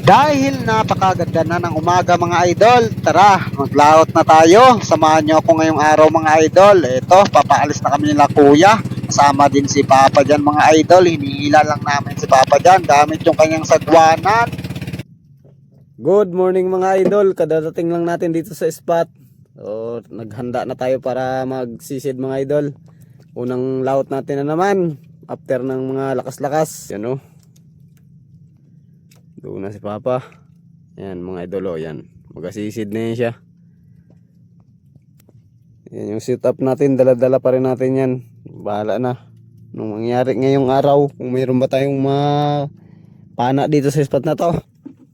Dahil napakaganda na ng umaga mga idol, tara maglaot na tayo. Samahan nyo ako ngayong araw mga idol. Ito, papaalis na kami nila kuya. Kasama din si Papa dyan mga idol. Hinihila lang namin si Papa dyan gamit yung kanyang sagwanan. Good morning mga idol, kadadating lang natin dito sa spot. So, naghanda na tayo para magsisid mga idol. Unang laot natin na naman after ng mga lakas-lakas. Yan o. Doon na si Papa. Yan mga idol o, yan. Magasisid na yan siya. Yan yung setup natin, dala-dala pa rin natin yan. Bahala na. Nung mangyari ngayong araw, kung mayroon ba tayong pana dito sa spot na to.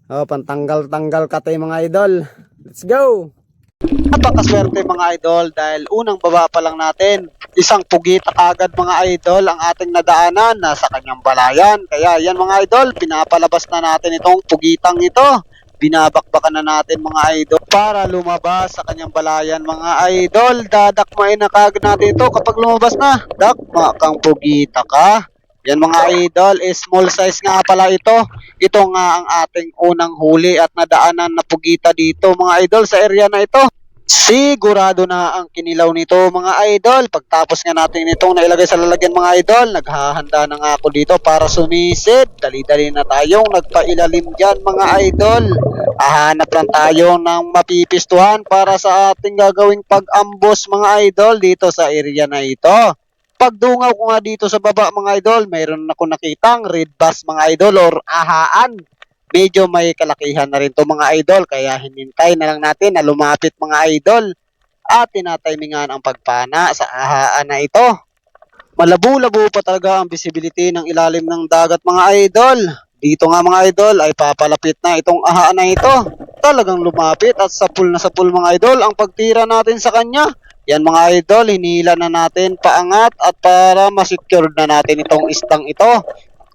Oh, pantanggal-tanggal katay mga idol. Let's go! Napakaswerte mga idol dahil unang baba pa lang natin. Isang pugita agad mga idol ang ating nadaanan nasa kanyang balayan. Kaya yan mga idol, pinapalabas na natin itong pugitang ito. Binabakbakan na natin mga idol para lumabas sa kanyang balayan mga idol. Dadakmain na kagad natin ito kapag lumabas na. Dakma kang pugita ka. Yan mga idol, small size nga pala ito. Ito nga ang ating unang huli at nadaanan na pugita dito mga idol sa area na ito. Sigurado na ang kinilaw nito mga idol. Pagtapos nga natin itong nailagay sa lalagyan mga idol, naghahanda na nga ako dito para sumisid. Dali-dali na tayong nagpailalim dyan mga idol. Hahanap lang tayo ng mapipistuhan para sa ating gagawing pag-ambos mga idol dito sa area na ito. Pagdungaw ko nga dito sa baba mga idol, mayroon ako nakitang red bass mga idol or ahaan. Medyo may kalakihan na rin to mga idol, kaya hinintay na lang natin na lumapit mga idol at tinatimingan ang pagpana sa ahaan na ito. Malabo-labo pa talaga ang visibility ng ilalim ng dagat mga idol. Dito nga mga idol ay papalapit na itong ahaan na ito. Talagang lumapit at sapul na sapul mga idol ang pagtira natin sa kanya. Yan mga idol, hinila na natin paangat at para masecure na natin itong istang ito.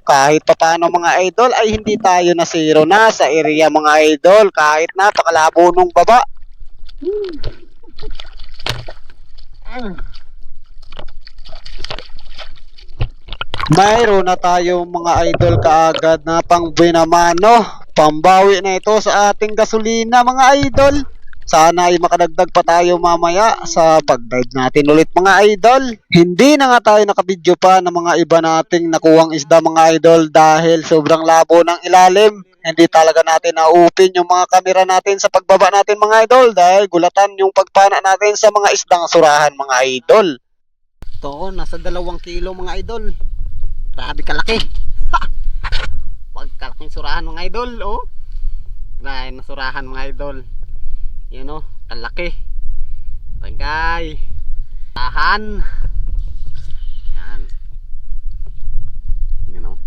Kahit papaano mga idol ay hindi tayo na zero na sa area mga idol kahit napakalabo nung baba. Mayroon na tayong mga idol kaagad na pang binamano. Pambawi na ito sa ating gasolina mga idol. Sana ay makadagdag pa tayo mamaya sa pag-dive natin ulit mga idol. Hindi na nga tayo nakabidyo pa ng mga iba nating nakuhang isda mga idol dahil sobrang labo ng ilalim. Hindi talaga natin na-open yung mga kamera natin sa pagbaba natin mga idol dahil gulatan yung pagpana natin sa mga isdang surahan mga idol. Ito, nasa 2 kilo mga idol. Grabe kalaki. Pagkalaking surahan mga idol, oh. Grabe na surahan mga idol. Yan o, kalaki. Tagay. Tahan. Yan. Yan o.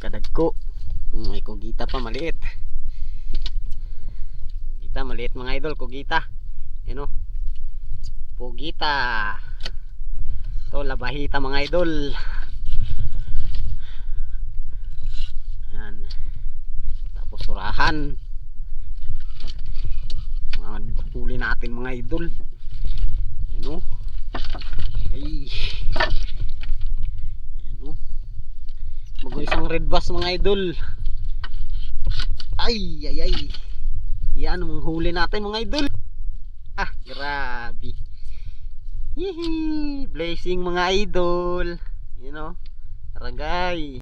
Kadagko. May kugita pa maliit. Kugita maliit mga idol, kugita. Yan o. Pugita. Ito, labahita mga idol. Yan. Tapos surahan. Huli natin mga idol. Ano? Ay. Ano? Mag-isang red bass mga idol. Ay, ay, ay. Yan ang huli natin mga idol. Ah, grabe. Hihi, blessing mga idol. You know? Ragay.